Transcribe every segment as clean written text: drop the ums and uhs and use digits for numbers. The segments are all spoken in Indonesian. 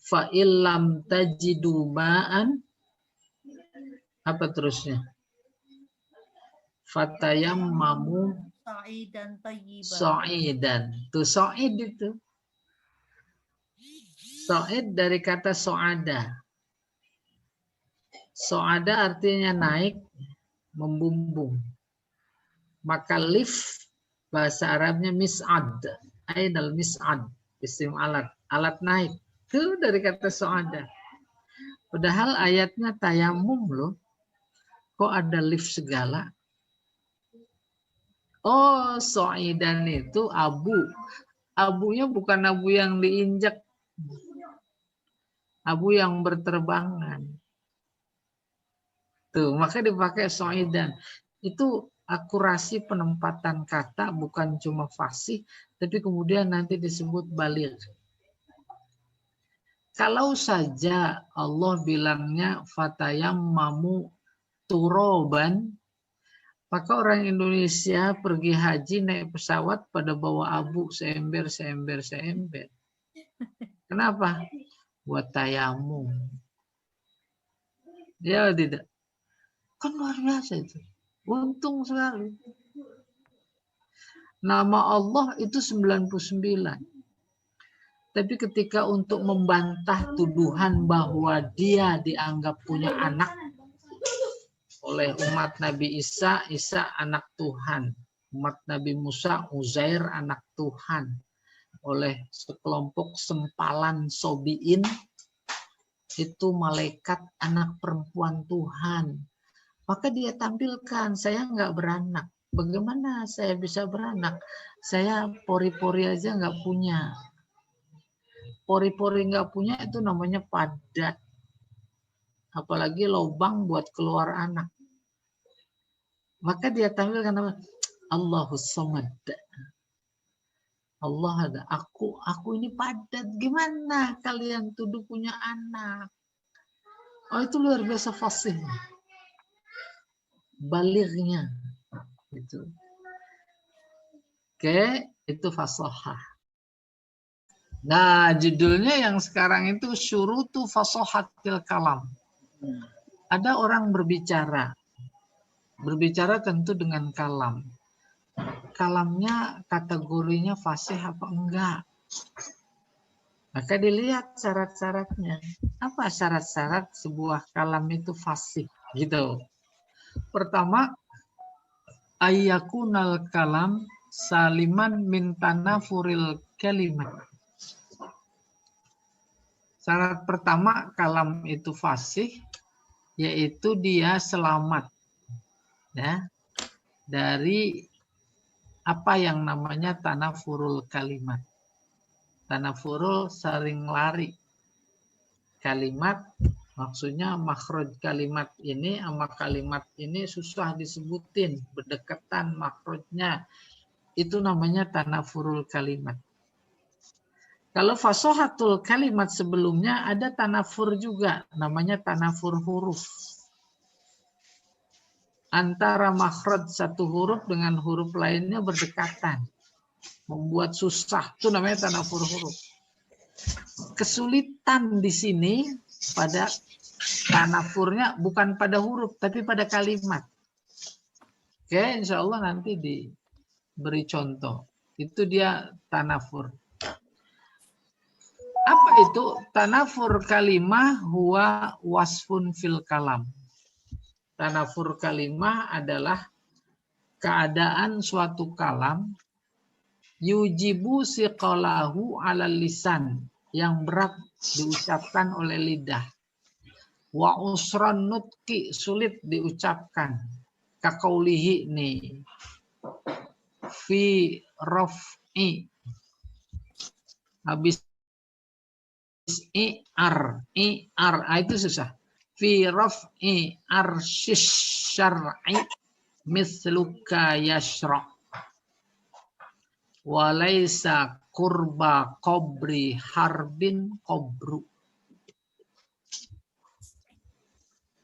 fa illam tajidu ma'an, apa terusnya? Fatayammamu sa'idan tayyiban. sa'idan. Tuh sa'id itu. Sa'id dari kata so'ada. So'ada artinya naik, membumbung. Maka lift bahasa Arabnya mis'ad. Ainal mis'ad. Isim alat. Alat naik. Itu dari kata so'ada. Padahal ayatnya tayamum loh. Kok ada lift segala? Oh, so'idan itu abu. Abunya bukan abu yang diinjak. Abu yang berterbangan. Tuh, maka dipakai so'idan. Itu akurasi penempatan kata bukan cuma fasih, tapi kemudian nanti disebut baligh. Kalau saja Allah bilangnya fatayammamu turoban, maka orang Indonesia pergi haji naik pesawat pada bawa abu seember. Kenapa? Buat tayamum. Ya tidak. Kan luar biasa itu. Untung sekali. Nama Allah itu 99. Tapi ketika untuk membantah tuduhan bahwa dia dianggap punya anak oleh umat Nabi Isa, Isa anak Tuhan. Umat Nabi Musa, Uzair anak Tuhan. Oleh sekelompok sempalan Sobiin, itu malaikat anak perempuan Tuhan. Maka dia tampilkan, saya nggak beranak. Bagaimana saya bisa beranak? Saya pori-pori aja nggak punya. Pori-pori nggak punya itu namanya padat. Apalagi lubang buat keluar anak. Maka dia tampilkan nama Allahus Samad. Allah ada. Aku ini padat. Gimana kalian tuduh punya anak? Oh, itu luar biasa fasih. Balighnya. Itu. Oke, itu fasahah. Nah, judulnya yang sekarang itu syurutu fasahatil kalam. Ada orang berbicara. Berbicara tentu dengan kalam. Kalamnya kategorinya fasih apa enggak? Maka dilihat syarat-syaratnya. Apa syarat-syarat sebuah kalam itu fasih? Gitu. Pertama, ayyakunal kalam saliman min tanafuril kalimat. Syarat pertama kalam itu fasih, yaitu dia selamat ya dari apa yang namanya tanafurul kalimat. Tanafurul sering lari. Kalimat maksudnya makhraj kalimat ini sama kalimat ini susah disebutin, berdekatan makhrajnya. Itu namanya tanafurul kalimat. Kalau fasohatul kalimat sebelumnya ada tanafur juga, namanya tanafur huruf. Antara makhraj satu huruf dengan huruf lainnya berdekatan. Membuat susah, itu namanya tanafur huruf. Kesulitan di sini pada tanafurnya bukan pada huruf, tapi pada kalimat. Oke, insya Allah nanti diberi contoh. Itu dia tanafur. Apa itu? Tanafur kalimah huwa wasfun fil kalam. Tanafur kalimah adalah keadaan suatu kalam yujibu siqalahu ala lisan, yang berat diucapkan oleh lidah. Wa usran nutki, sulit diucapkan. Kakaulihi nih. Fi raf'i. Habis i'ar, itu susah. Fi raf'i arsyis syar'i misluka yashra' walaysa kurba qabri harbin qabru.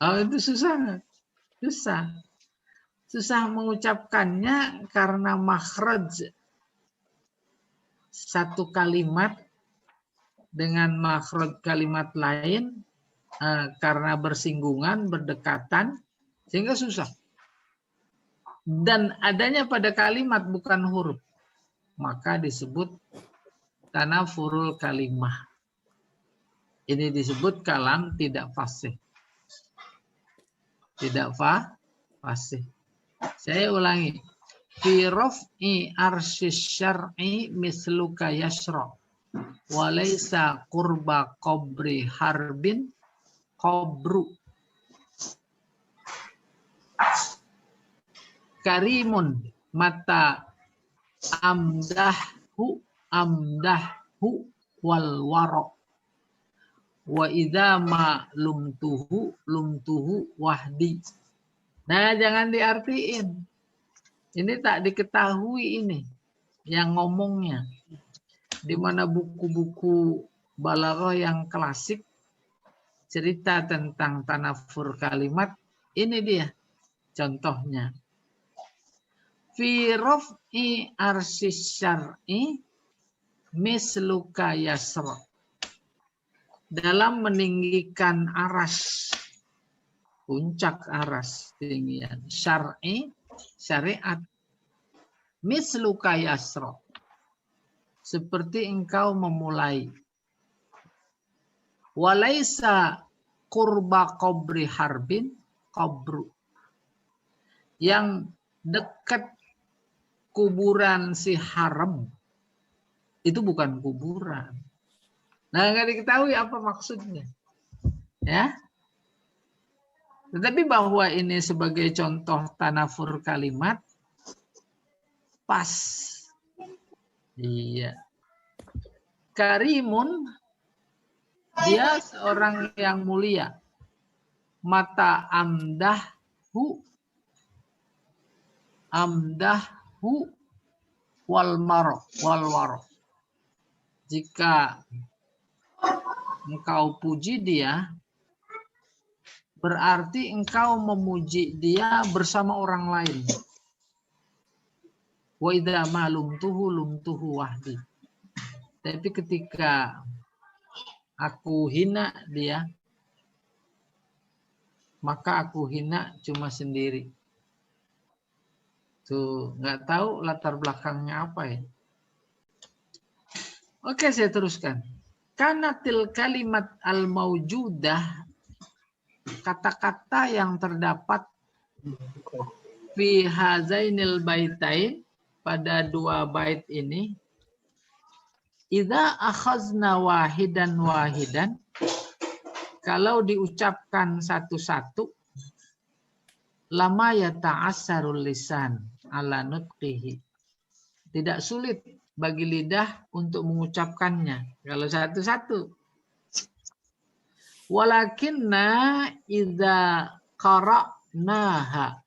Oh, itu susah. Susah mengucapkannya karena makhraj satu kalimat dengan makhraj kalimat lain karena bersinggungan, berdekatan, sehingga susah. Dan adanya pada kalimat bukan huruf, maka disebut tanafurul kalimah. Ini disebut kalam tidak fasih. Tidak fasih. Saya ulangi. Fi raf'i arsyis syar'i misluka yasra. Walaysa qurba qabri harbin qabru. Karimun mata amdahhu wal waro. Wa idza ma lumtuhu wahdi. Nah, jangan diartiin. Ini tak diketahui ini yang ngomongnya. Di mana buku-buku balaghah yang klasik cerita tentang tanafur kalimat, ini dia contohnya. Fi raf'i arsyis syar'i misluka yasra. Dalam meninggikan aras, puncak aras tinggian syar'i, syariat, misluka yasra, seperti engkau memulai. Walaisa qurba qabri harbin qabru, yang dekat kuburan si Harem itu bukan kuburan. Nah, nggak diketahui apa maksudnya, ya. Tetapi bahwa ini sebagai contoh tanafur kalimat pas. Iya. Karimun, dia seorang yang mulia. Mata amdahhu wal waro. Jika engkau puji dia, berarti engkau memuji dia bersama orang lain. Wa idza ma lumtuhu wahdi. Tapi ketika aku hina dia, maka aku hina cuma sendiri. Tuh, nggak tahu latar belakangnya apa ya. Oke, saya teruskan. Kanatil kalimat al-maujudah, kata-kata yang terdapat fi hazainil baitain, pada dua bait ini, idza akhazna wahidan, kalau diucapkan satu-satu, lama yata'assarul lisan ala nutqihi, tidak sulit bagi lidah untuk mengucapkannya kalau satu-satu. Walakinna idza qara'naha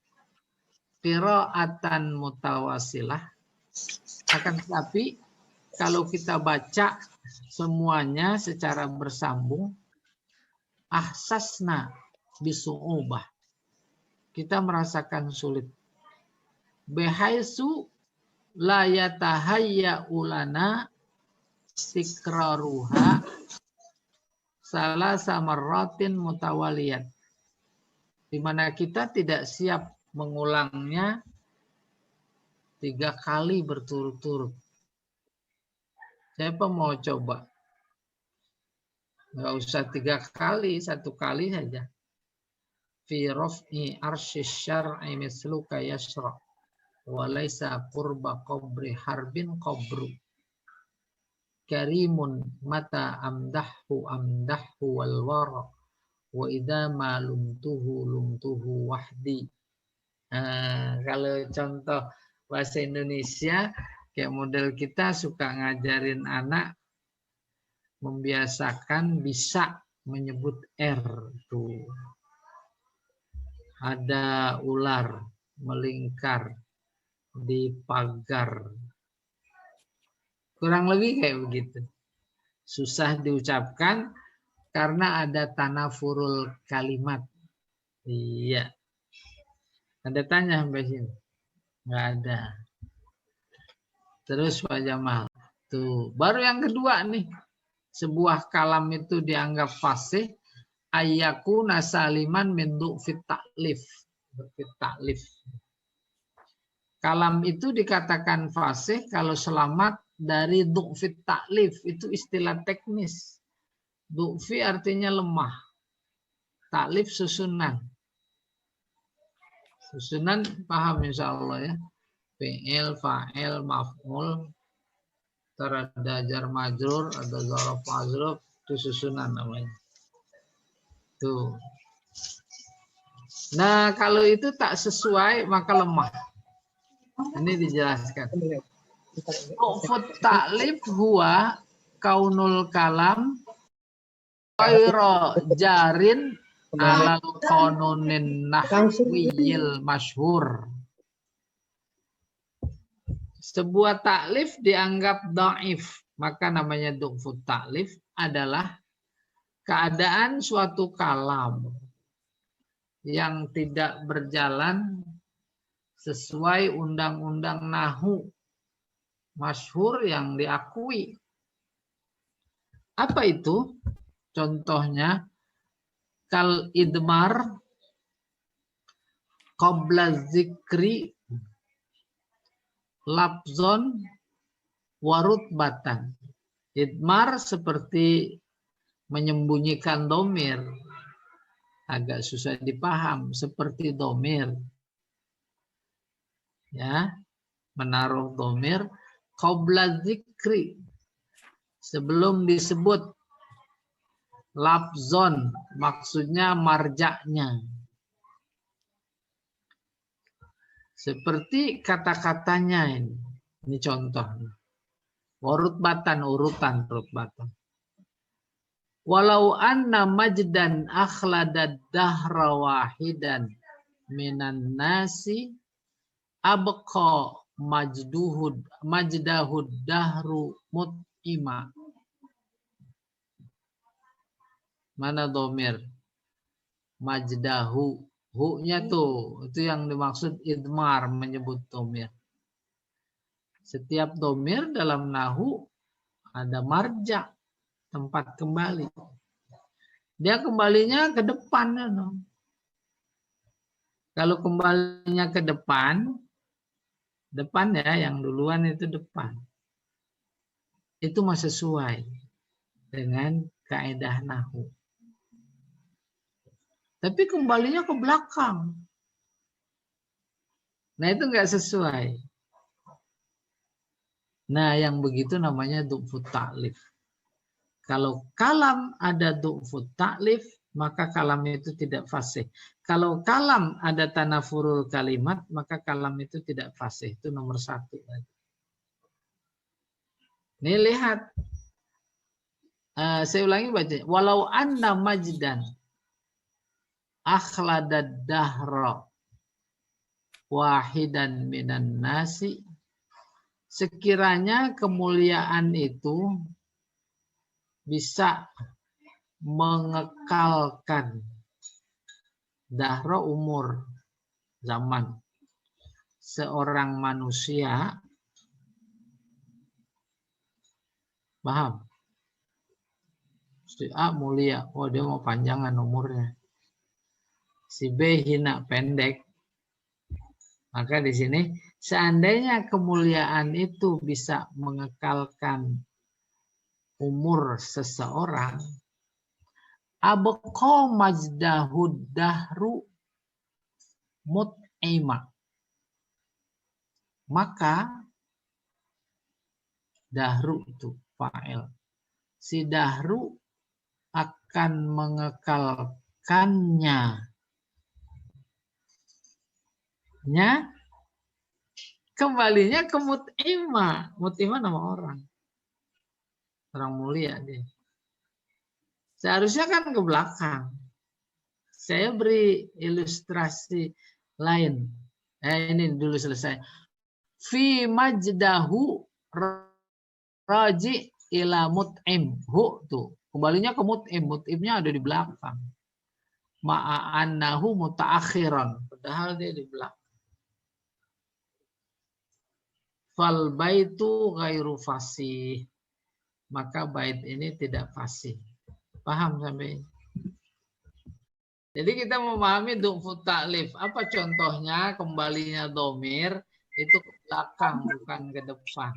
qira'atan mutawasilah, akan tetapi kalau kita baca semuanya secara bersambung, ahsasna bisu'ubah, kita merasakan sulit. Bihaisu la yatahayya ulana tikraruha salasa marratin mutawaliyat, di mana kita tidak siap mengulangnya 3 kali berturut-turut. Siapa mau coba? Nggak usah 3 kali, 1 kali saja. Fi raf'i arsyis syar'i misluka yasra. Walaysa qurba qabri harbin qabru. Karimun mata amdahhu wal wara. Wa idza ma lumtuhu wahdi. Kalau contoh bahasa Indonesia, kayak model kita suka ngajarin anak membiasakan bisa menyebut R. Tuh. Ada ular melingkar di pagar. Kurang lebih kayak begitu. Susah diucapkan karena ada tanafurul kalimat. Iya. Ada tanya sampai sini? Nggak ada. Terus Pak Jamal. Tuh, baru yang kedua nih. sebuah kalam itu dianggap fasih ayyakuna saliman min du'fit ta'lif. Kalam itu dikatakan fasih kalau selamat dari du'fit ta'lif. Itu istilah teknis. Du'fi artinya lemah. Ta'lif susunan. Susunan paham insya Allah ya. Fi'il, fa'il, maf'ul. Ada jar majrur, ada zaraf majrur. Itu susunan namanya. Tuh. Nah, kalau itu tak sesuai maka lemah. Ini dijelaskan. Du'fut ta'lif huwa kaunul kalam ghairu jarin alal qanunin nahwiyil masyhur. Sebuah taklif dianggap dhaif, maka namanya du'fut taklif adalah keadaan suatu kalam yang tidak berjalan sesuai undang-undang nahwu masyhur yang diakui. Apa itu? Contohnya kal idmar qabla zikri labzon warutbatan. Idmar seperti menyembunyikan domir. Agak susah dipaham, seperti domir. Ya, menaruh domir qabla zikri, sebelum disebut. Labzon maksudnya marjaknya. Seperti kata-katanya ini. Ini contohnya. Warutbatan, urutan rutbatan. Walau anna majdan akhlada dahra wahidan minan nasi abqa majdahud dahru mut'ima. Mana domir? Majdahu. Hu-nya tuh. Itu yang dimaksud idmar, menyebut domir. Setiap domir dalam nahu ada marja, tempat kembali. Dia kembalinya ke depan. Kalau kembalinya ke depan ya, yang duluan itu depan. Itu masih sesuai dengan kaidah nahu. Tapi kembalinya ke belakang. Nah itu nggak sesuai. Nah yang begitu namanya du'fut ta'lif. Kalau kalam ada du'fut ta'lif, maka kalam itu tidak fasih. Kalau kalam ada tanafurul kalimat, maka kalam itu tidak fasih. Itu nomor 1. Nih lihat. Saya ulangi baca. Walau anna majdan akhlada dahra wahidan minan nasi, sekiranya kemuliaan itu bisa mengekalkan dahra umur zaman seorang manusia, paham? Si A mulia, oh dia mau panjangan umurnya. Si B hina, pendek. Maka di sini seandainya kemuliaan itu bisa mengekalkan umur seseorang, abqa majdahud dahru mut'ima, maka dahru itu fa'il. Si dahru akan mengekalkannya. Kembalinya ke mut'ima. Mut'ima nama orang. Orang mulia dia. Seharusnya kan ke belakang. Saya beri ilustrasi lain. Ini dulu selesai. Fi majdahu raji ila mut'im. Hu tuh. Kembalinya ke mut'im. Mut'imnya ada di belakang. Ma'annahu muta'akhiran. Padahal dia di belakang. Fal baitu ghairu fasih. maka bait ini tidak fasih. Paham sampai ini? Jadi kita memahami du'fu ta'lif. Apa contohnya? Kembalinya domir itu ke belakang, bukan ke depan.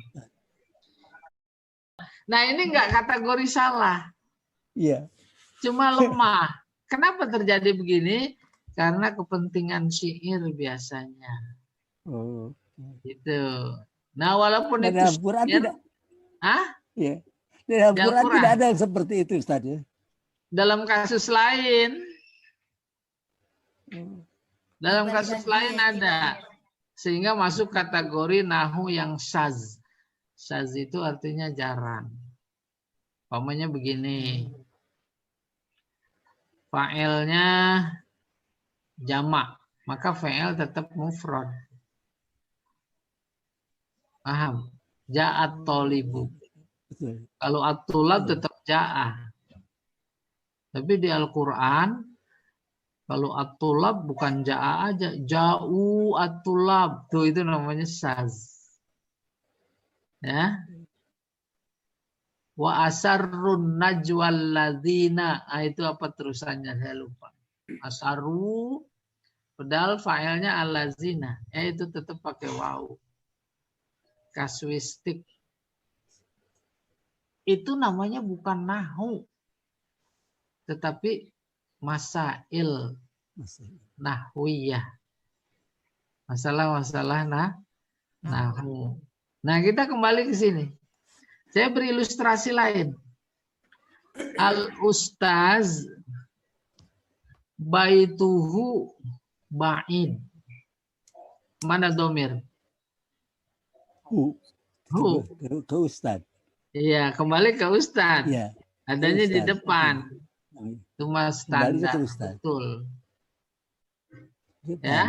Nah ini enggak kategori salah. Iya. Cuma lemah. Kenapa terjadi begini? Karena kepentingan syair biasanya. Oh. Gitu. Nah walaupun Dan itu dalam Quran syair, tidak. ah, Iya. Dalam Dalam Quran Quran. tidak ada yang seperti itu, Ustaz ya. dalam kasus lain, dalam kasus lain ada. Sehingga masuk kategori nahu yang syaz. Syaz itu artinya jarang. Umpamanya begini. Fa'ilnya jamak, maka fa'il tetap mufrad. Paham? Ja'at tolibu. Betul. Kalau at-tulab tetap ja'ah. Tapi di Al-Quran, kalau at-tulab bukan ja'ah aja. Ja'u at-tulab. Tuh itu namanya syaz. Ya. Wa asarrun najwal ladzina. Itu apa terusannya? Saya lupa. Asarru. Padahal fa'ilnya al-ladzina. Itu tetap pakai waw. Kasuistik. Itu namanya bukan nahu. Tetapi masail nahwiyah. Masalah-masalah nahu. Nah, kita kembali ke sini. Saya beri ilustrasi lain. Al-ustaz baituhu ba'id. Mana domir? Hu. Hu. Ke Ustaz. Iya, kembali ke ustaz. Iya. Adanya di Ustaz. depan. Cuma Kembali ke standar. Ustaz. Betul. Depan. Ya.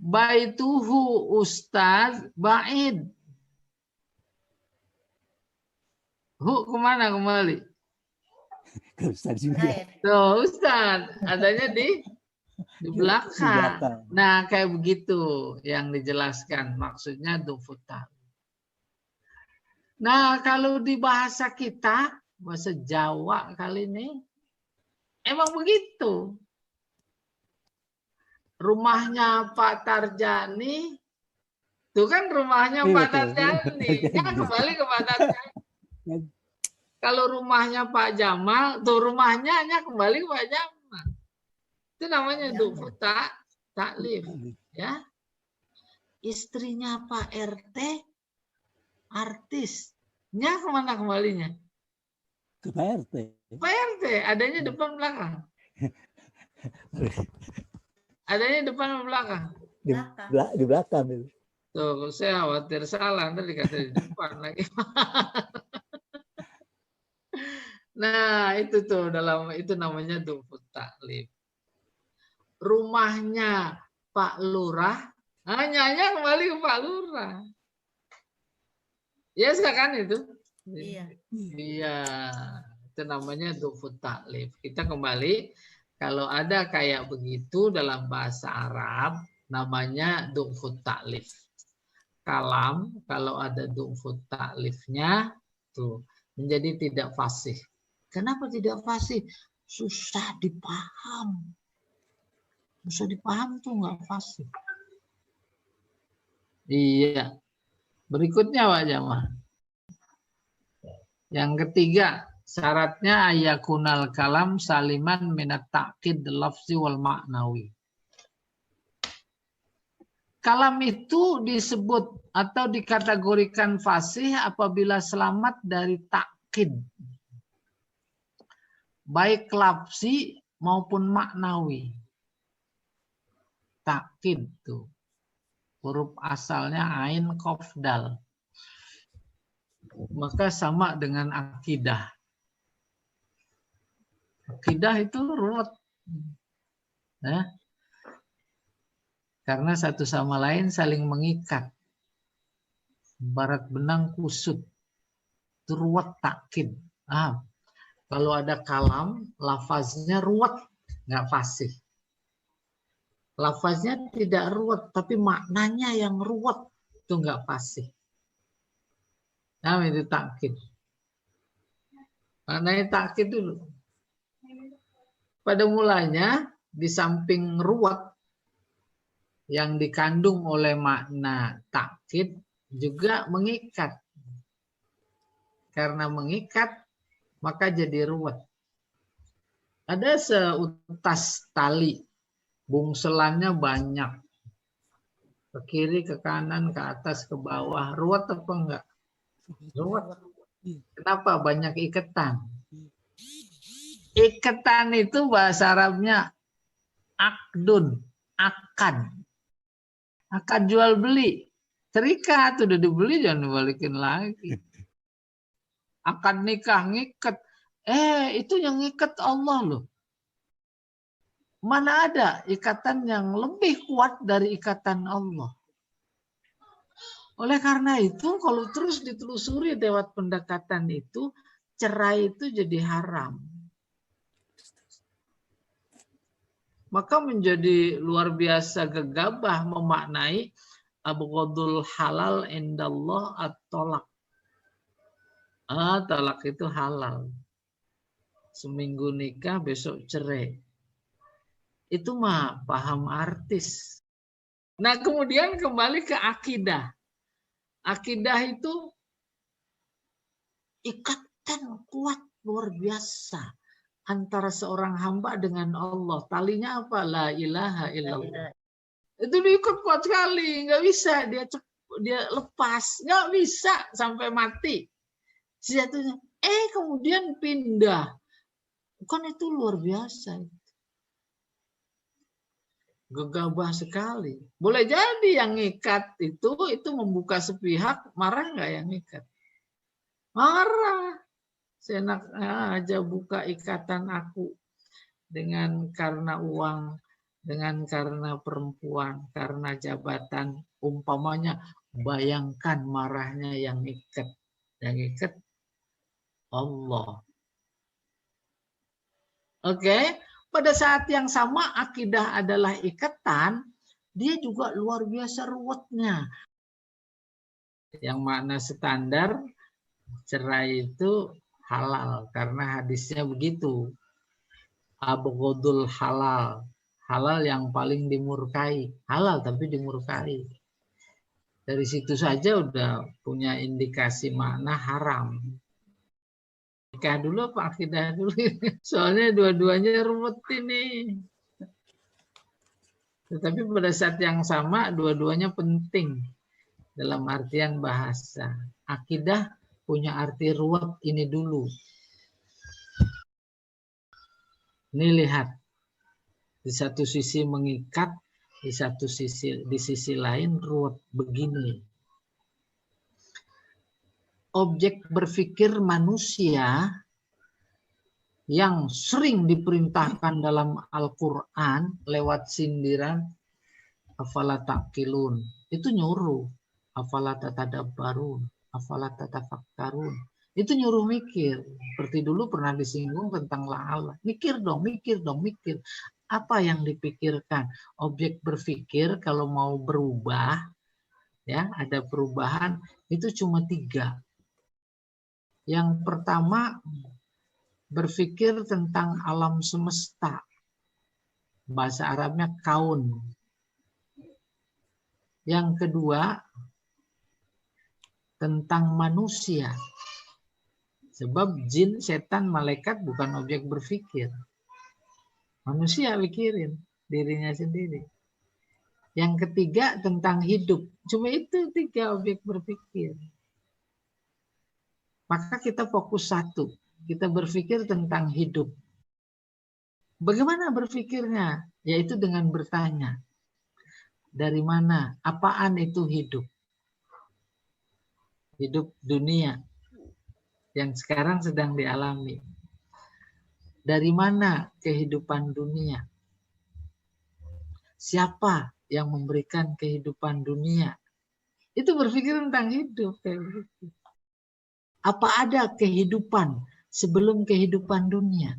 Baituhu ustaz ba'id. Hu kemana kembali? Ke Ustaz juga. Tuh ustaz. Adanya di belakang. Nah kayak begitu yang dijelaskan. Maksudnya dufutan. Nah kalau di bahasa kita, bahasa Jawa kali ini, emang begitu. Rumahnya Pak Tarjani, tuh kan rumahnya Iya, Pak betul. Tarjani. Ya kembali ke Pak Tarjani. Kalau rumahnya Pak Jamal, tuh rumahnya hanya kembali ke Pak Jamal. Itu namanya dufu taklif. Ya. Istrinya Pak RT, artisnya kemana kembalinya? Ke Pak RT. Pak RT, adanya depan belakang. Adanya depan belakang. Di belakang. Tuh, saya khawatir salah, nanti dikata di depan lagi. Nah, itu tuh itu namanya dufu taklif. Rumahnya Pak Lurah, hanya kembali ke Pak Lurah. Ya, kan itu? Iya. Iya, itu namanya dufu taklif. Kita kembali, kalau ada kayak begitu dalam bahasa Arab, namanya dufu taklif. Kalam, kalau ada dufu taklifnya, tuh menjadi tidak fasih. Kenapa tidak fasih? Susah dipaham. Susah dipaham tuh nggak fasih. Iya. Berikutnya Pak Jamal. Yang ketiga, syaratnya ayakunal kalam saliman minat ta'kid lafzi wal maknawi. Kalam itu disebut atau dikategorikan fasih apabila selamat dari takkid. Baik lafzi maupun maknawi. Takkid tuh. Huruf asalnya ain qaf dal. Maka sama dengan akidah. Akidah itu ruwet. Nah, karena satu sama lain saling mengikat. Barat benang kusut. Itu ruwet takkid. Kalau ada kalam, lafaznya ruwet, nggak fasih. Lafaznya tidak ruwet, tapi maknanya yang ruwet, itu nggak fasih. Nah, itu takkid. Maknanya takkid dulu. Pada mulanya di samping ruwet yang dikandung oleh makna takkid juga mengikat. Karena mengikat maka jadi ruwet. Ada seutas tali, bungselannya banyak. Ke kiri, ke kanan, ke atas, ke bawah. Ruwet apa enggak? Ruwet. Kenapa? Banyak ikatan. Ikatan itu bahasa Arabnya akdun, akad. Akad jual beli. Terikat, udah dibeli jangan dibalikin lagi. Akad nikah, ngikat. Itu yang ngikat Allah loh. Mana ada ikatan yang lebih kuat dari ikatan Allah. Oleh karena itu, kalau terus ditelusuri lewat pendekatan itu, cerai itu jadi haram. Maka menjadi luar biasa gegabah memaknai abghadul halal indallah at-tolak. Talak itu halal. Seminggu nikah, besok cerai. Itu mah paham artis. Nah, kemudian kembali ke akidah. Akidah itu ikatan kuat luar biasa antara seorang hamba dengan Allah. Talinya apa? La ilaha illallah. Itu diikat kuat sekali, nggak bisa dia lepas, nggak bisa sampai mati. Sejatuhnya, kemudian pindah. Kan itu luar biasa. Gegabah sekali. Boleh jadi yang ngikat itu membuka sepihak, marah nggak yang ngikat? Marah. Seenaknya aja buka ikatan aku dengan karena uang, dengan karena perempuan, karena jabatan, umpamanya. Bayangkan marahnya yang ikat. Yang ikat Allah. Oke, pada saat yang sama akidah adalah ikatan, dia juga luar biasa ruwetnya. Yang makna standar cerai itu halal karena hadisnya begitu. Abghadul halal, halal yang paling dimurkai, halal tapi dimurkai. Dari situ saja udah punya indikasi makna haram. Nikah dulu apa akidah dulu? Soalnya dua-duanya rumit ini. Tetapi pada saat yang sama dua-duanya penting dalam artian bahasa. Akidah punya arti ruwet ini dulu. Ini lihat. Di satu sisi mengikat, di sisi lain ruwet begini. Objek berpikir manusia yang sering diperintahkan dalam Al-Quran lewat sindiran afala taqilun, itu nyuruh afala tatadabbarun, afala tatafakkarun, itu nyuruh mikir. Seperti dulu pernah disinggung tentang la'alla, mikir dong, mikir apa yang dipikirkan. Objek berpikir kalau mau berubah, ya ada perubahan, itu cuma 3. Yang pertama, berpikir tentang alam semesta. Bahasa Arabnya kaun. Yang kedua, tentang manusia. Sebab jin, setan, malaikat bukan objek berpikir. Manusia pikirin dirinya sendiri. Yang ketiga, tentang hidup. Cuma itu 3 objek berpikir. Maka kita fokus 1. Kita berpikir tentang hidup. Bagaimana berpikirnya? Yaitu dengan bertanya. Dari mana? Apaan itu hidup? Hidup dunia yang sekarang sedang dialami. Dari mana kehidupan dunia? Siapa yang memberikan kehidupan dunia? Itu berpikir tentang hidup. Apa ada kehidupan sebelum kehidupan dunia?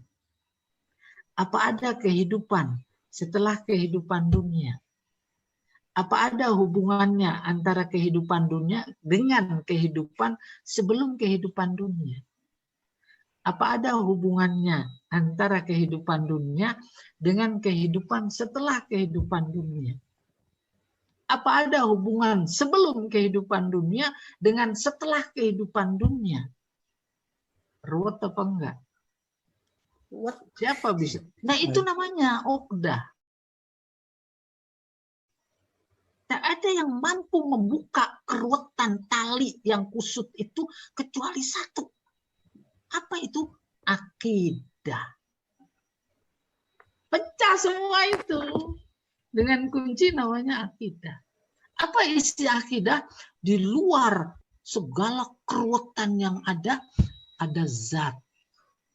Apa ada kehidupan setelah kehidupan dunia? Apa ada hubungannya antara kehidupan dunia dengan kehidupan sebelum kehidupan dunia? Apa ada hubungannya antara kehidupan dunia dengan kehidupan setelah kehidupan dunia? Apa ada hubungan sebelum kehidupan dunia dengan setelah kehidupan dunia? Ruwet apa enggak? Ruwet. Siapa bisa? Nah, itu namanya Uqdah. Tak ada yang mampu membuka keruwetan tali yang kusut itu kecuali satu. Apa itu? Akidah. Pecah semua itu. Dengan kunci namanya akidah. Apa isi akidah? Di luar segala keruwetan yang ada zat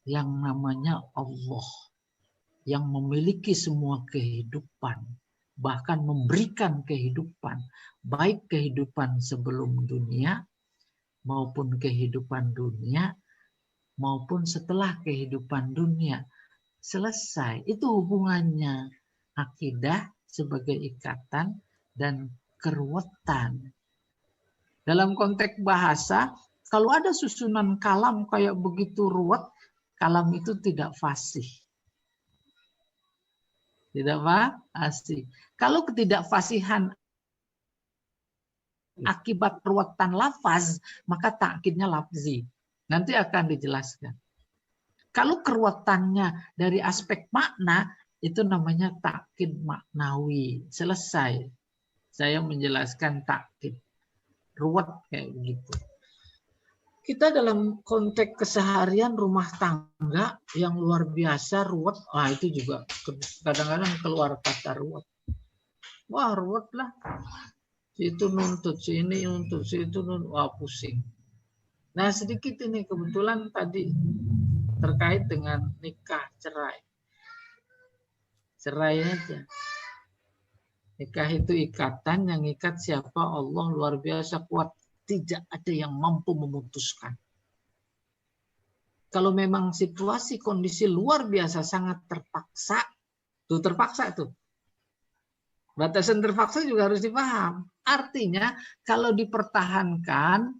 yang namanya Allah. Yang memiliki semua kehidupan. Bahkan memberikan kehidupan. Baik kehidupan sebelum dunia, maupun kehidupan dunia, maupun setelah kehidupan dunia. Selesai. Itu hubungannya. Akidah sebagai ikatan dan keruwetan. Dalam konteks bahasa, kalau ada susunan kalam kayak begitu ruwet, kalam itu tidak fasih. Tidak fasih. Kalau ketidakfasihan akibat ruwetan lafaz, maka takkidnya lafzi. Nanti akan dijelaskan. Kalau keruwetannya dari aspek makna, itu namanya takkid maknawi. Selesai. Saya menjelaskan takkid. Ruwet kayak begitu. Kita dalam konteks keseharian rumah tangga yang luar biasa ruwet, itu juga kadang-kadang keluar kata ruwet. Wah, ruwet lah. Si itu nuntut, si ini nuntut, si itu nuntut. Wah, pusing. Nah, sedikit ini kebetulan tadi terkait dengan nikah cerai. Cerai aja. Nikah itu ikatan, yang ikat siapa? Allah, luar biasa kuat. Tidak ada yang mampu memutuskan. Kalau memang situasi kondisi luar biasa sangat terpaksa, tuh. Batasan terpaksa juga harus dipaham. Artinya kalau dipertahankan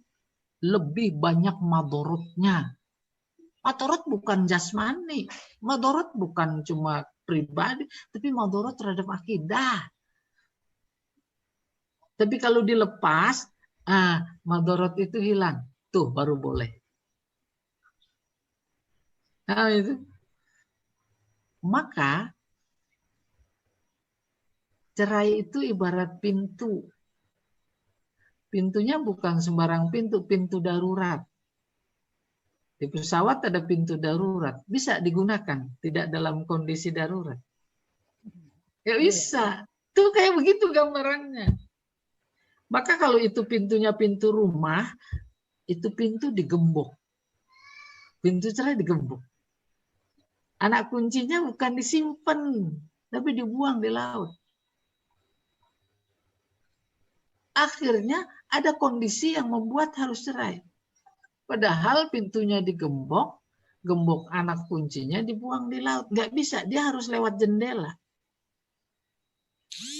lebih banyak madorotnya. Madorot bukan jasmani, madorot bukan cuma pribadi, tapi madorot terhadap akidah. Tapi kalau dilepas, madorot itu hilang. Tuh baru boleh. Nah, itu. Maka cerai itu ibarat pintu. Pintunya bukan sembarang pintu, pintu darurat. Di pesawat ada pintu darurat. Bisa digunakan, tidak dalam kondisi darurat. Ya bisa. Tuh kayak begitu gambarannya. Maka kalau itu pintunya pintu rumah, itu pintu digembok. Pintu cerai digembok. Anak kuncinya bukan disimpan, tapi dibuang di laut. Akhirnya ada kondisi yang membuat harus cerai. Padahal pintunya digembok, gembok anak kuncinya dibuang di laut. Nggak bisa, dia harus lewat jendela.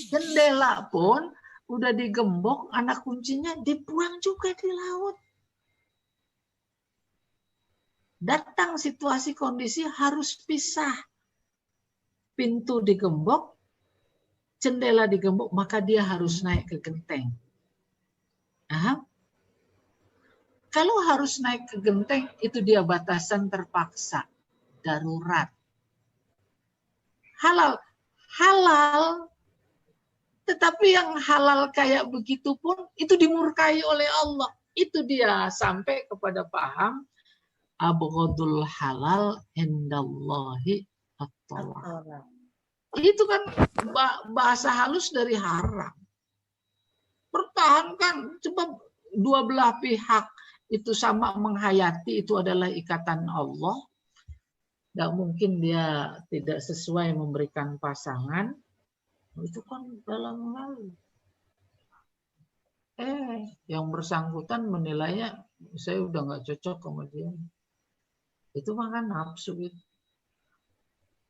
Jendela pun udah digembok, anak kuncinya dibuang juga di laut. Datang situasi kondisi harus pisah. Pintu digembok, jendela digembok, maka dia harus naik ke genteng. Kalau harus naik ke genteng, itu dia batasan terpaksa. Darurat. Halal. Tetapi yang halal kayak begitu pun itu dimurkai oleh Allah. Itu dia sampai kepada paham abghadul halal indallahi at-talaq. Itu kan bahasa halus dari haram. Pertahankan, coba dua belah pihak itu sama menghayati itu adalah ikatan Allah. Tidak mungkin dia tidak sesuai memberikan pasangan. Itu kan dalam hal. Yang bersangkutan menilainya saya udah nggak cocok sama dia. Itu makan nafsu itu.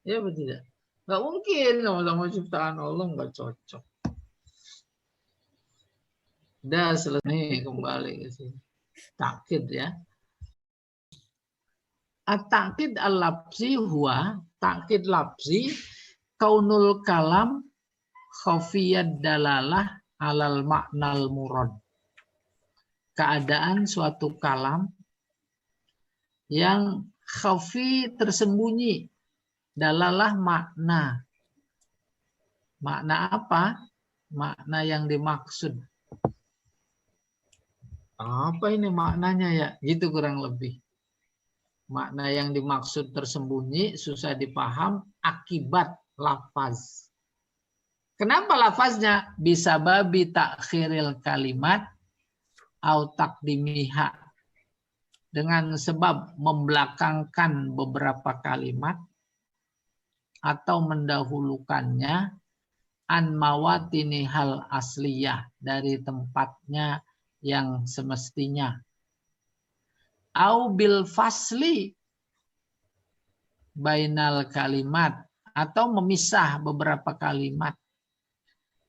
Ya betul tidak? Nggak mungkin sama-sama ciptaan Allah nggak cocok. Udah selesai, kembali ke sini. Takkid ya. At-takkid al-lafzi huwa takkid lafzi kaunul kalam khafiyad dalalah alal maknal murad. Keadaan suatu kalam yang khafi tersembunyi dalalah makna. Makna apa? Makna yang dimaksud. Apa ini maknanya ya? Gitu kurang lebih. Makna yang dimaksud tersembunyi, susah dipaham akibat lafaz. Kenapa lafaznya? Bisa babi takhiril kalimat au takdimiha. Dengan sebab membelakangkan beberapa kalimat atau mendahulukannya an mawatini hal asliyah dari tempatnya yang semestinya. Au bil fasli bainal kalimat atau memisah beberapa kalimat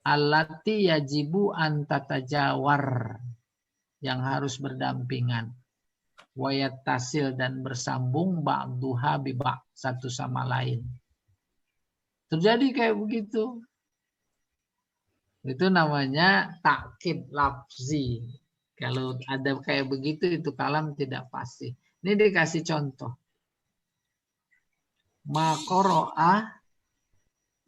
allati yajibu an tatajawar yang harus berdampingan wayat tasil dan bersambung ba'duha bi ba' satu sama lain. Terjadi kayak begitu. Itu namanya takkid lafzi. Kalau ada kayak begitu itu kalam tidak pasti. Ini dikasih contoh. Ma qara'a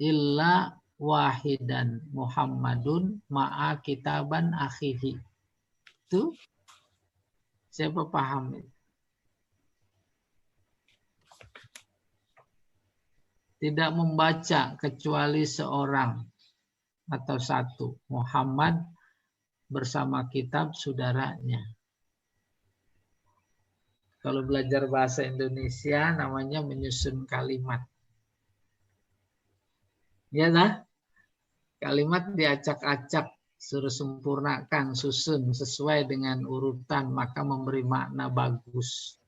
illa wahidan Muhammadun ma'a kitaban akhihi. Itu siapa paham? Tidak membaca kecuali seorang atau satu. Muhammad bersama kitab saudaranya. Kalau belajar bahasa Indonesia namanya menyusun kalimat. Ya dah? Kalimat diacak-acak, suruh sempurnakan, susun sesuai dengan urutan, maka memberi makna bagus,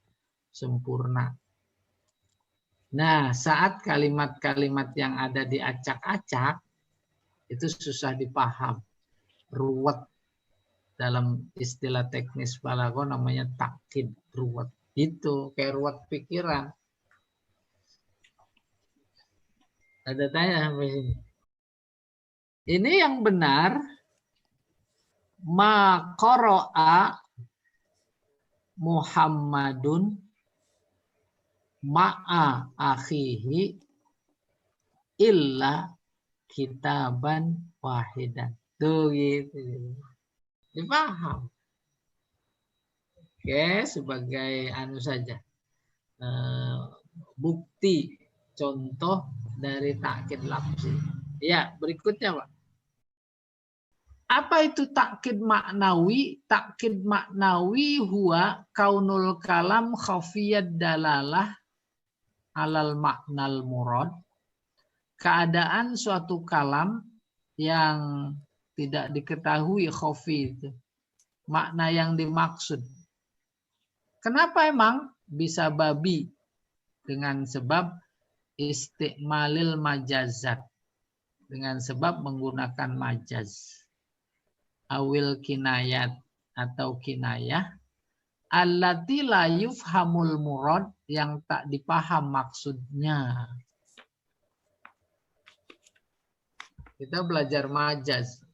sempurna. Nah, saat kalimat-kalimat yang ada diacak-acak, itu susah dipaham, ruwet. Dalam istilah teknis balaghah namanya takkid, ruwet. Itu kayak ruwet pikiran. Ada tanya sampai sini. Ini yang benar. Ma qara'a Muhammadun ma'a akhihi illa kitaban wahidan. Tuh gitu. Dipaham. Oke, sebagai anu saja. Bukti contoh dari takkid lafzi. Ya, berikutnya, Pak. Apa itu takkid maknawi? Takkid maknawi huwa kaunul kalam khafiyad dalalah alal maknal murad. Keadaan suatu kalam yang tidak diketahui khafi itu. Makna yang dimaksud. Kenapa emang bisa babi? Dengan sebab istiqmalil majazat. Dengan sebab menggunakan majaz. Awil kinayat atau kinayah. Allati la yufhamul murad yang tak dipaham maksudnya. Kita belajar majaz.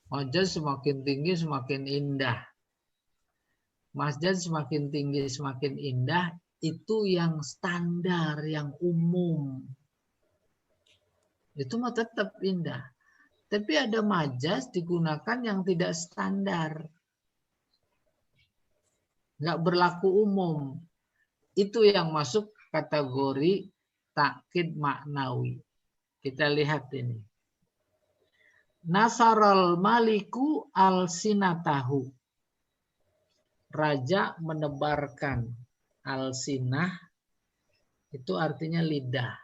Majaz semakin tinggi semakin indah. Majaz semakin tinggi semakin indah. Itu yang standar, yang umum. Itu mah tetap indah. Tapi ada majaz digunakan yang tidak standar. Nggak berlaku umum. Itu yang masuk kategori takkid maknawi. Kita lihat ini. Nasaral maliku al-sinatahu. Raja menebarkan al-sinah. Itu artinya lidah.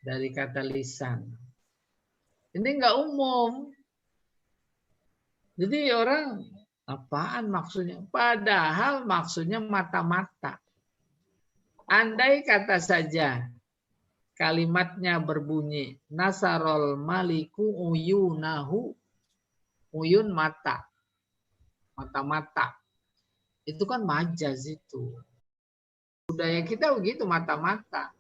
Dari kata lisan. Ini nggak umum. Jadi orang, apaan maksudnya? Padahal maksudnya mata-mata. Andai kata saja kalimatnya berbunyi Nasarul maliku uyunahu. Uyun mata. Mata-mata. Itu kan majaz itu. Budaya kita begitu, mata-mata.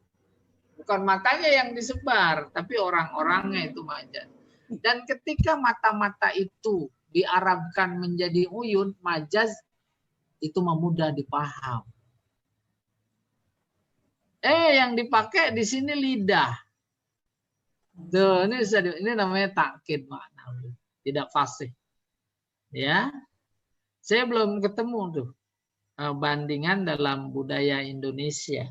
Bukan matanya yang disebar, tapi orang-orangnya itu majaz. Dan ketika mata-mata itu diarabkan menjadi uyun, majaz, itu mudah dipaham. Yang dipakai di sini lidah. Tuh, ini namanya takkid makna. Tidak fasih. Ya. Saya belum ketemu tuh bandingan dalam budaya Indonesia.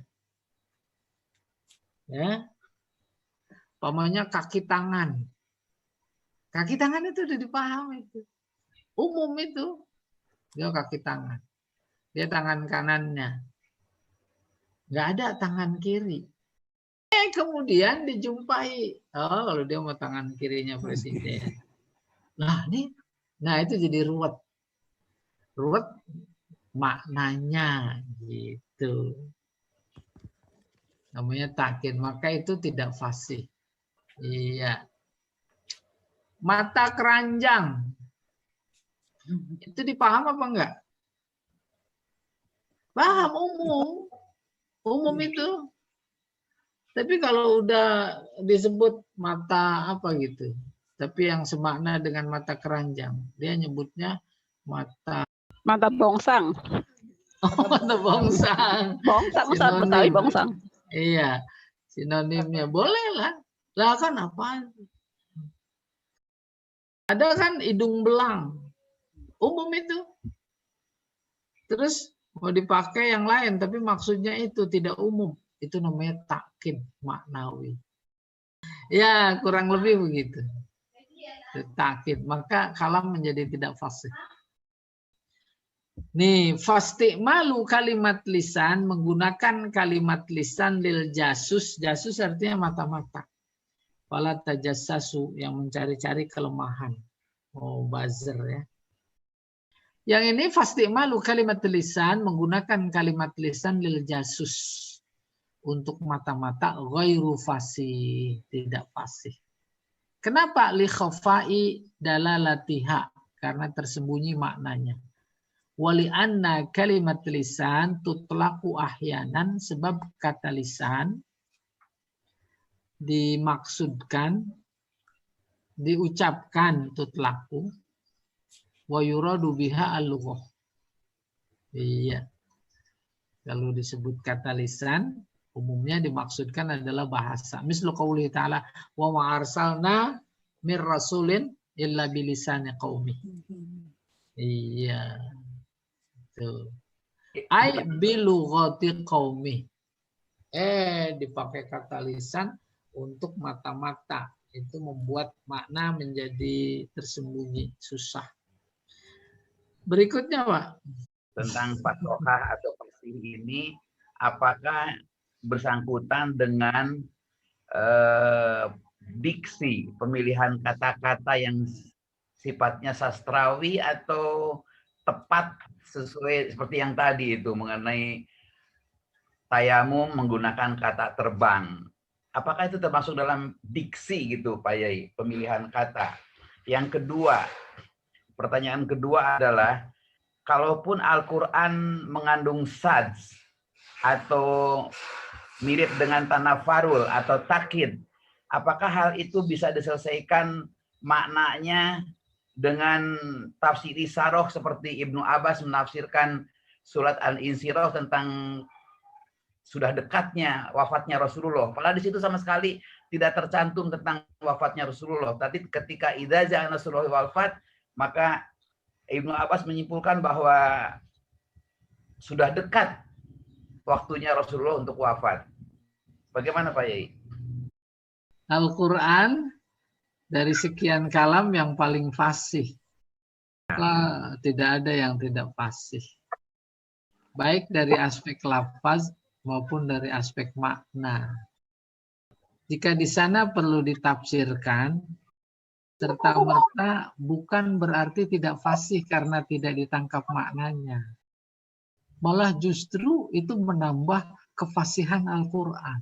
Ya. Pamannya kaki tangan. Kaki tangan itu udah dipahami itu. Umum itu. Dia kaki tangan. Dia tangan kanannya. Nggak ada tangan kiri. Kemudian dijumpai. Oh, kalau dia mau tangan kirinya presiden. Nah, itu jadi ruwet. Ruwet maknanya gitu. Namanya takkid. Maka itu tidak fasih. Iya. Mata keranjang. Itu dipaham apa enggak? Paham, umum. Umum itu. Tapi kalau udah disebut mata apa gitu. Tapi yang semakna dengan mata keranjang. Dia nyebutnya mata bongsang. Oh, mata bongsang. Bongsang, Ustaz Betawi bongsang. Iya. Sinonimnya boleh lah. Lah kan apa? Ada kan hidung belang. Umum itu. Terus mau dipakai yang lain, tapi maksudnya itu tidak umum. Itu namanya takkid maknawi. Ya, kurang lebih begitu. Takkid. Maka kalam menjadi tidak fasih. Nih, fastimalu kalimat lisan, menggunakan kalimat lisan lil jasus. Jasus artinya mata-mata. Fala tajassasu, yang mencari-cari kelemahan. Oh, buzzer ya. Yang ini fastimalu kalimat lisan, menggunakan kalimat lisan lil jasus. Untuk mata-mata ghairu fasih, tidak fasih. Kenapa? Li khafai dalalatiha, karena tersembunyi maknanya. Wali anna kalimat lisan tutlaqu ahyanan, sebab kata lisan dimaksudkan, diucapkan tutlaqu, wa yuradu biha al-lughah. Iya. Kalau disebut kata lisan, umumnya dimaksudkan adalah bahasa. Mislu qauli ta'ala wa ma arsalna mir rasulin illa bilisani qaumi. Iya. Tuh. Ai bilughati qaumi. Dipakai kata lisan untuk mata-mata. Itu membuat makna menjadi tersembunyi, susah. Berikutnya, Pak. Tentang fathah atau fasih ini, apakah bersangkutan dengan diksi, pemilihan kata-kata yang sifatnya sastrawi atau tepat sesuai seperti yang tadi itu mengenai tayamum menggunakan kata terbang. Apakah itu termasuk dalam diksi gitu Pak Yai, pemilihan kata? Yang kedua, pertanyaan kedua adalah, kalaupun Al-Quran mengandung sajz atau mirip dengan tanafarul atau takkid, apakah hal itu bisa diselesaikan maknanya dengan tafsir isaroh seperti Ibnu Abbas menafsirkan surat Al-Insyirah tentang sudah dekatnya wafatnya Rasulullah. Padahal di situ sama sekali tidak tercantum tentang wafatnya Rasulullah. Tapi ketika idza ja'a nasrullahi wal fath, maka Ibnu Abbas menyimpulkan bahwa sudah dekat waktunya Rasulullah untuk wafat. Bagaimana Pak Yai? Al-Quran dari sekian kalam yang paling fasih. Tidak ada yang tidak fasih. Baik dari aspek lafaz maupun dari aspek makna. Jika di sana perlu ditafsirkan, serta-merta bukan berarti tidak fasih karena tidak ditangkap maknanya. Malah justru itu menambah kefasihan Al-Quran.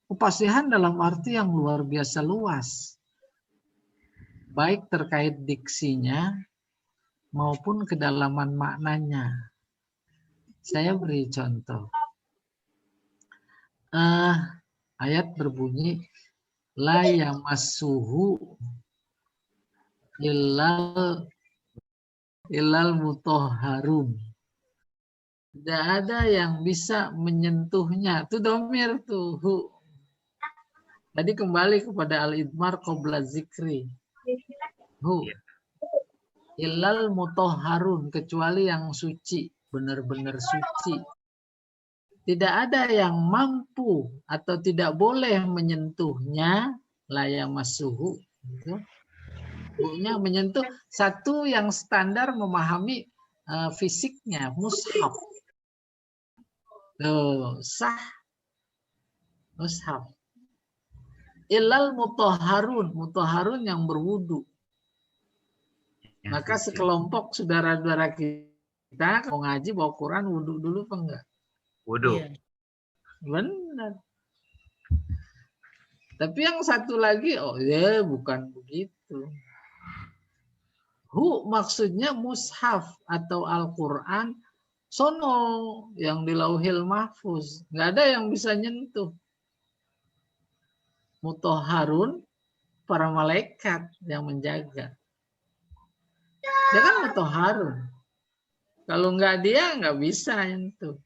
Kefasihan dalam arti yang luar biasa luas. baik terkait diksinya maupun kedalaman maknanya. Saya beri contoh. Ayat berbunyi la yamassuhu illal mutahharun. Tidak ada yang bisa menyentuhnya. Itu domir tuh. Hu. Tadi kembali kepada al-idmar qabla zikri. Hu. Illal mutahharun, kecuali yang suci, benar-benar suci. Tidak ada yang mampu atau tidak boleh menyentuhnya, la yamassuhu. Hunya menyentuh satu yang standar memahami fisiknya, mushaf. Sah mushaf. Illal mutahharun yang berwudu. Maka sekelompok saudara-saudara kita mau ngaji bawa Quran wudu dulu apa enggak? Wudu. Iya. Benar. Tapi yang satu lagi, oh ya bukan begitu. Hu maksudnya mushaf atau Al-Quran sono yang di Lauhil Mahfuz. Nggak ada yang bisa nyentuh. Mutahharun, para malaikat yang menjaga. Dia kan mutahharun. Kalau nggak dia nggak bisa nyentuh.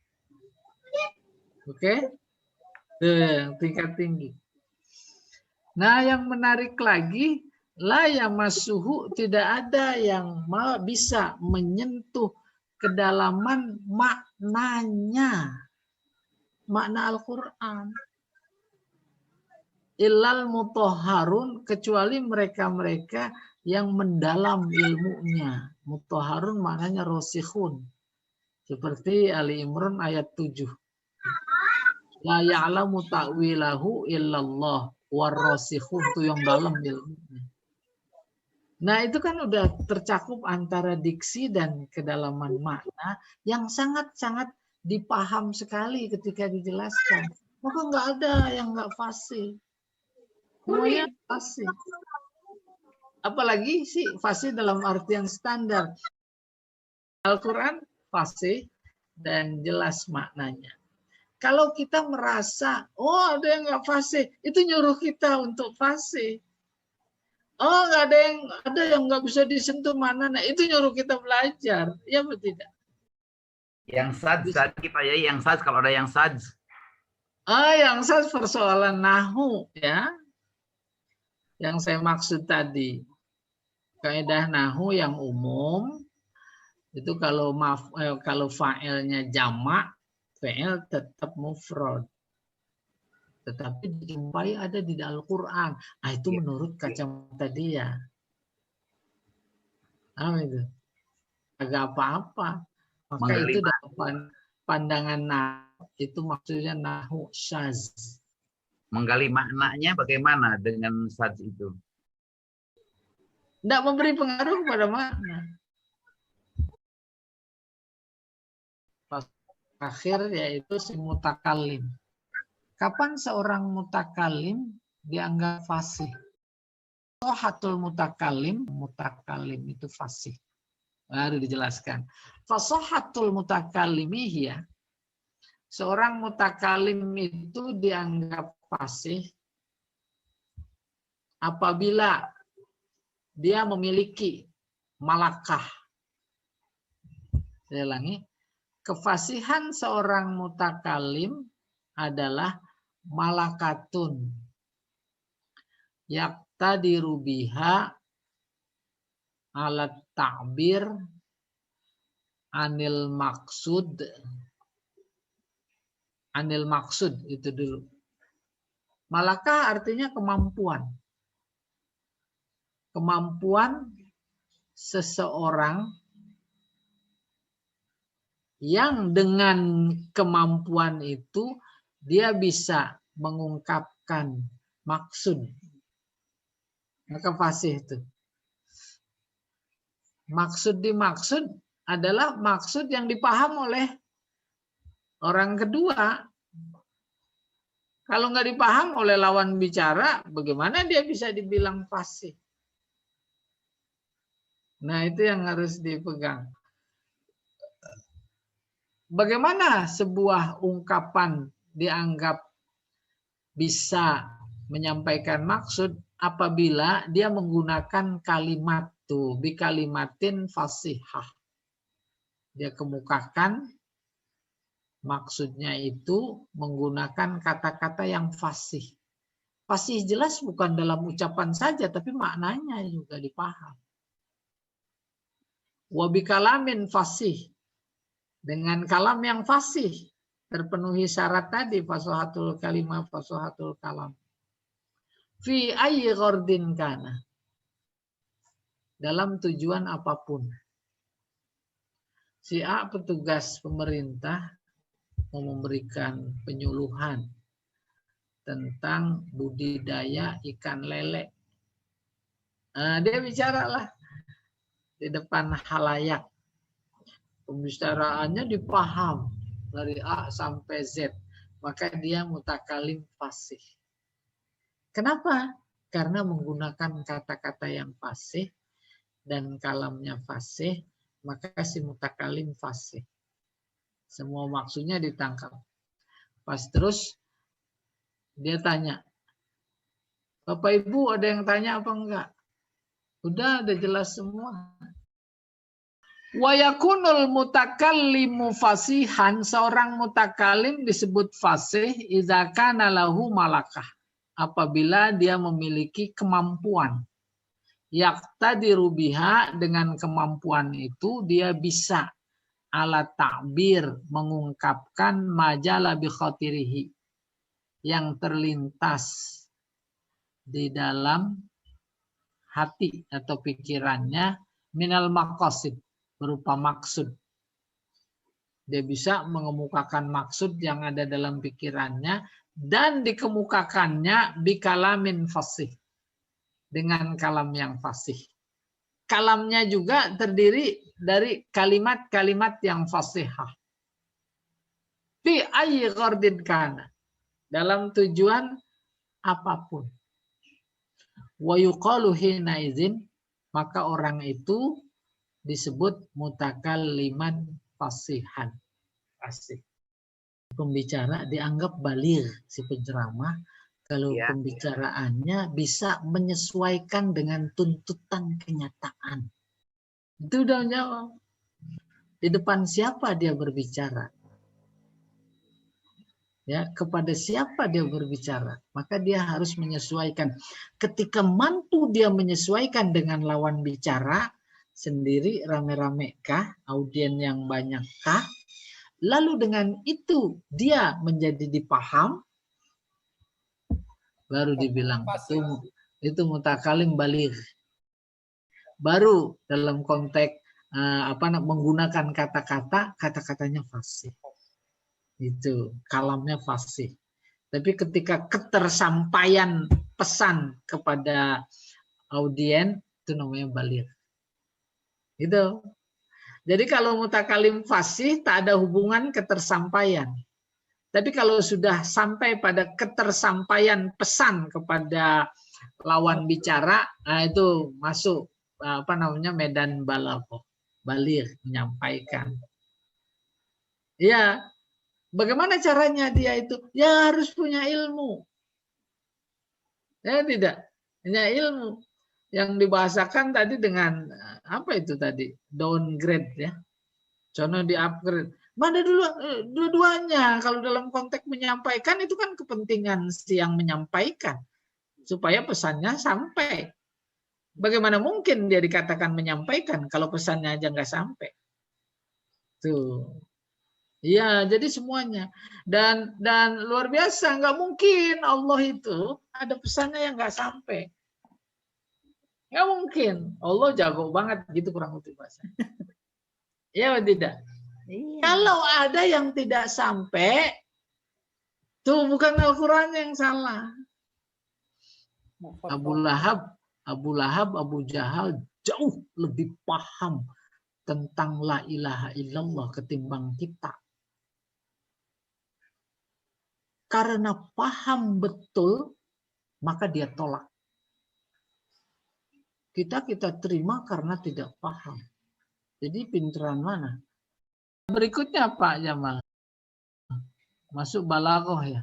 Oke? Tingkat tinggi. Nah, yang menarik lagi, la yamassuhu, tidak ada yang bisa menyentuh kedalaman maknanya. Makna Al-Quran. Illal mutahharun, kecuali mereka-mereka yang mendalam ilmunya. Mutahharun maknanya rosikhun. Seperti Ali Imran ayat 7. La ya'lamu ta'wilahu illallah. Warrosikhun, itu yang dalam ilmunya. Nah, itu kan udah tercakup antara diksi dan kedalaman makna yang sangat-sangat dipaham sekali ketika dijelaskan. Maka nggak ada yang nggak fasih. Semuanya fasih. Apalagi sih fasih dalam artian standar. Al-Quran fasih dan jelas maknanya. Kalau kita merasa, oh ada yang nggak fasih, itu nyuruh kita untuk fasih. Oh nggak ada yang nggak bisa disentuh mana, nah itu nyuruh kita belajar, ya betul tidak? Yang sadz tadi Pak Yai, yang sadz kalau ada yang sadz. Yang sadz persoalan nahu ya, yang saya maksud tadi, kaidah nahu yang umum itu kalau fa'ilnya jamak, fi'il tetap mufrad. Tetapi dijumpai ada di Al-Quran. Nah, itu menurut kacamata dia. Itu? Agak apa-apa. Maka itu dalam pandangan nahu, itu maksudnya nahu syaz. Menggali maknanya bagaimana dengan sadz itu? Tidak memberi pengaruh pada makna. Akhir yaitu si mutakalim. Kapan seorang mutakalim dianggap fasih? Fasohatul mutakalim itu fasih. Baru dijelaskan. Fasohatul mutakalimi ya. Seorang mutakalim itu dianggap fasih apabila dia memiliki malakah. Saya ulangi. Kefasihan seorang mutakalim adalah malakatun yaqtadiru biha alat ta'bir anil maksud itu dulu. Malakah artinya kemampuan. Kemampuan seseorang yang dengan kemampuan itu dia bisa mengungkapkan maksud. Maka fasih itu. Maksud dimaksud adalah maksud yang dipaham oleh orang kedua. Kalau nggak dipaham oleh lawan bicara, bagaimana dia bisa dibilang fasih? Nah, itu yang harus dipegang. Bagaimana sebuah ungkapan dianggap bisa menyampaikan maksud apabila dia menggunakan kalimat tuh, bi kalimatin fasihah. Dia kemukakan maksudnya itu menggunakan kata-kata yang fasih. Fasih jelas bukan dalam ucapan saja, tapi maknanya juga dipaham. Wabi kalamin fasih. Dengan kalam yang fasih. Terpenuhi syarat tadi, fasahatul kalimah, fasahatul kalam. Fi ayyi ghardin kana. Dalam tujuan apapun. Si A petugas pemerintah mau memberikan penyuluhan tentang budidaya ikan lele. Nah, dia bicaralah di depan halayak. Pembicaraannya dipaham dari A sampai Z. Maka dia mutakalim fasih. Kenapa? Karena menggunakan kata-kata yang fasih dan kalamnya fasih, maka si mutakalim fasih. Semua maksudnya ditangkap. Pas terus dia tanya, Bapak Ibu ada yang tanya apa enggak? Udah jelas semua. Wa yakunul mutakallimu fasihan, seorang mutakalim disebut fasih idza kana lahu malakah, apabila dia memiliki kemampuan. Yaqtadiru biha, dengan kemampuan itu dia bisa ala ta'bir, mengungkapkan majala bi khatirihi, yang terlintas di dalam hati atau pikirannya, minal maqasid, berupa maksud. Dia bisa mengemukakan maksud yang ada dalam pikirannya dan dikemukakannya bikalamin fasih, dengan kalam yang fasih. Kalamnya juga terdiri dari kalimat-kalimat yang fasihah. Fi ayyi ghardin kana, dalam tujuan apapun. Wa yuqalu hina idzin, maka orang itu disebut mutakalliman fasihan. Fasih. Pembicara dianggap baligh, si penceramah kalau pembicaraannya bisa menyesuaikan dengan tuntutan kenyataan. Itu udah jawab. Di depan siapa dia berbicara? Ya, kepada siapa dia berbicara? Maka dia harus menyesuaikan. Ketika mampu dia menyesuaikan dengan lawan bicara, sendiri rame-rame kah? Audien yang banyak kah? Lalu dengan itu dia menjadi dipaham, baru dibilang itu mutakalim baligh. Baru dalam konteks menggunakan kata-katanya fasih. Itu kalamnya fasih. Tapi ketika ketersampaian pesan kepada audien, itu namanya baligh. Gitu. Jadi kalau mutakalim fasih tak ada hubungan ketersampaian. Tapi kalau sudah sampai pada ketersampaian pesan kepada lawan bicara, nah itu masuk medan balaghah, baligh, menyampaikan. Ya, bagaimana caranya dia itu? Ya harus punya ilmu. Ya tidak, punya ilmu. Yang dibahasakan tadi dengan apa itu tadi? Downgrade ya. Contoh di upgrade. Mana dua-duanya, kalau dalam konteks menyampaikan itu kan kepentingan si yang menyampaikan supaya pesannya sampai. Bagaimana mungkin dia dikatakan menyampaikan kalau pesannya aja nggak sampai? Tuh. Iya, jadi semuanya. Dan luar biasa, nggak mungkin Allah itu ada pesannya yang nggak sampai. Nggak mungkin. Allah jago banget gitu kurang lebih bahasa. Iya tidak? Iya. Kalau ada yang tidak sampai, tuh bukan Al-Quran yang salah. Abu Lahab, Abu Jahal jauh lebih paham tentang la ilaha illallah ketimbang kita. Karena paham betul, maka dia tolak. kita terima karena tidak paham. Jadi pinteran mana? Berikutnya Pak Jamal. Masuk balaghah ya.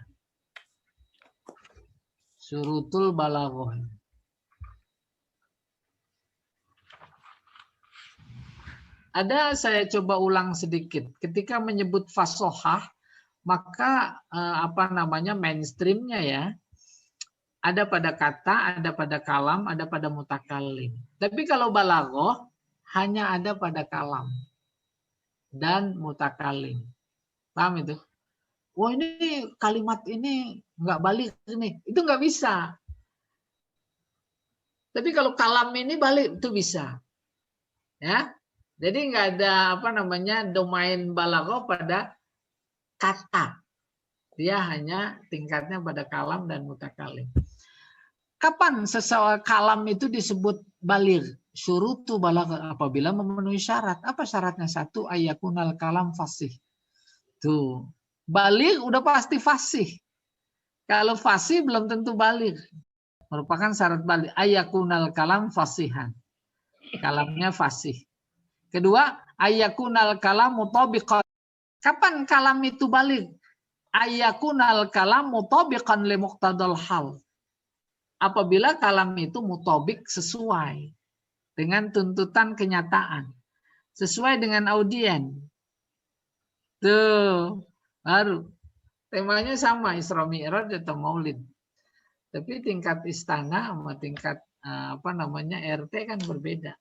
Syurutul balaghah. Ada, saya coba ulang sedikit. Ketika menyebut fasohah, maka mainstreamnya ya, ada pada kata, ada pada kalam, ada pada mutakalim. Tapi kalau balaghah hanya ada pada kalam dan mutakalim. Paham itu? Wah, ini kalimat ini nggak balik ini, itu nggak bisa. Tapi kalau kalam ini balik itu bisa, ya. Jadi nggak ada domain balaghah pada kata, dia hanya tingkatnya pada kalam dan mutakalim. Kapan seseorang kalam itu disebut baligh? Syurutu balaghah, apabila memenuhi syarat. Apa syaratnya? Satu, ayyakunal kalam fasih. Tuh. Baligh udah pasti fasih. Kalau fasih belum tentu baligh. Merupakan syarat baligh. Ayyakunal kalam fasihan. Kalamnya fasih. Kedua, ayyakunal kalam mutabiqan. Kapan kalam itu baligh? Ayyakunal kalam mutabiqan li muqtadal hal. Apabila kalam itu mutabik, sesuai dengan tuntutan kenyataan. Sesuai dengan audien. Tuh. Baru temanya sama, Isra Mi'raj atau Maulid. Tapi tingkat istana sama tingkat RT kan berbeda.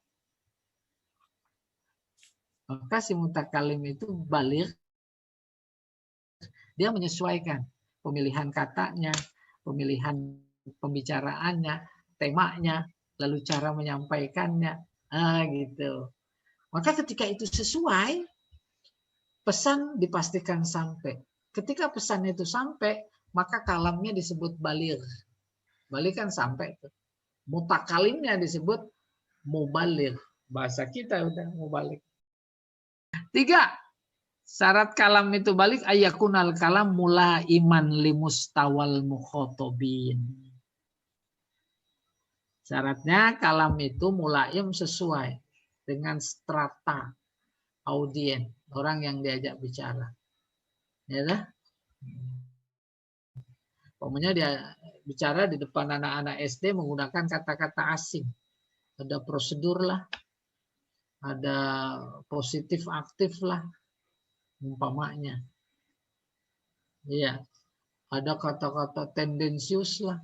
Maka si mutakalim itu baligh, dia menyesuaikan pemilihan katanya, pemilihan pembicaraannya, temanya, lalu cara menyampaikannya, gitu. Maka ketika itu sesuai, pesan dipastikan sampai. Ketika pesan itu sampai, maka kalamnya disebut baligh. Baligh kan sampai. Mutakalimnya disebut mubaligh. Bahasa kita udah mubaligh. 3. Syarat kalam itu baligh, ayyakunal kalam mulaiman limustawal mukhatabin. Syaratnya kalam itu mulaim sesuai dengan strata audien, orang yang diajak bicara. Ya dah? Pokoknya dia bicara di depan anak-anak SD menggunakan kata-kata asing. Ada prosedur lah. Ada positif aktif lah. Umpamanya. Iya. Ada kata-kata tendensius lah.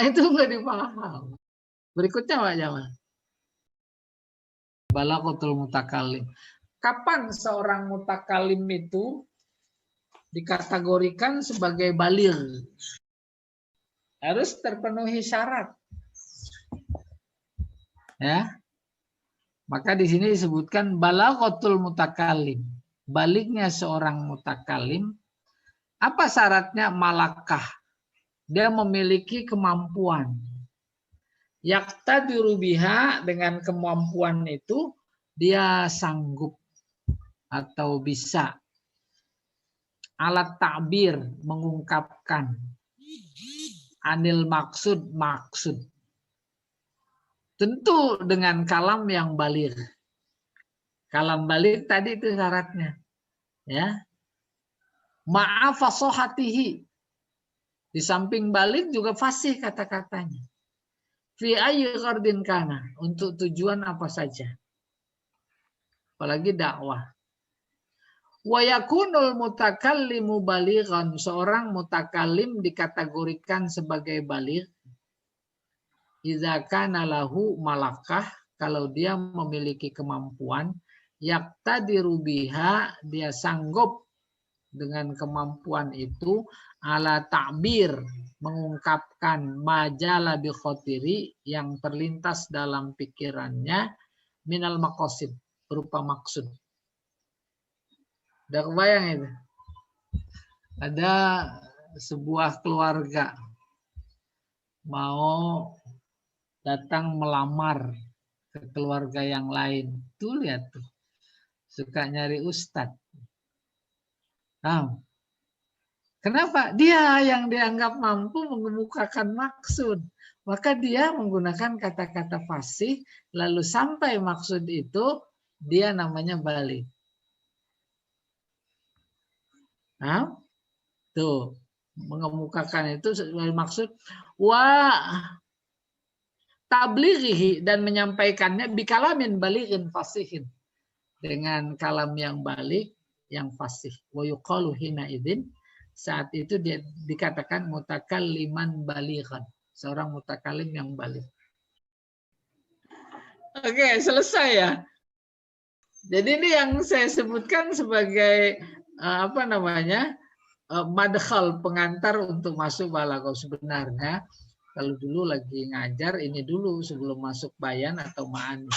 Itu nggak dipaham. Berikutnya Pak Jamal. Balaghatul mutakalim. Kapan seorang mutakalim itu dikategorikan sebagai baligh? Harus terpenuhi syarat. Ya. Maka di sini disebutkan balaghatul mutakalim. Balighnya seorang mutakalim. Apa syaratnya? Malakah. Dia memiliki kemampuan. Yaqtadiru biha, dengan kemampuan itu dia sanggup atau bisa alat takbir, mengungkapkan anil maksud, tentu dengan kalam yang baligh. Kalam baligh tadi itu syaratnya, ya. Ma'a fasohatihi, di samping baligh juga fasih kata-katanya. Fi ayyi ghardin kana, untuk tujuan apa saja. Apalagi dakwah. Wa yakunul mutakallimu balighan, seorang mutakalim dikategorikan sebagai baligh idza kana lahu malakah, kalau dia memiliki kemampuan, yaqtadiru biha, dia sanggup dengan kemampuan itu ala ta'bir, mengungkapkan majala bi khotiri, yang terlintas dalam pikirannya, minal maqasid, berupa maksud. Udah kebayang itu? Ada sebuah keluarga mau datang melamar ke keluarga yang lain. Tuh lihat tuh. Suka nyari ustadz. Kenapa? Dia yang dianggap mampu mengemukakan maksud. maka dia menggunakan kata-kata fasih, lalu sampai maksud itu, dia namanya balik. Nah, tuh mengemukakan itu sebagai maksud tablighihi, dan menyampaikannya bikalamin balighin fasihin, dengan kalam yang balik, yang fasih. Wa yuqalu hina idzin, saat itu dia dikatakan mutakalliman balighan, seorang mutakalim yang balik. Oke, selesai ya. Jadi ini yang saya sebutkan sebagai madkhal, pengantar untuk masuk balaghah. Sebenarnya kalau dulu lagi ngajar ini dulu sebelum masuk bayan atau ma'ani.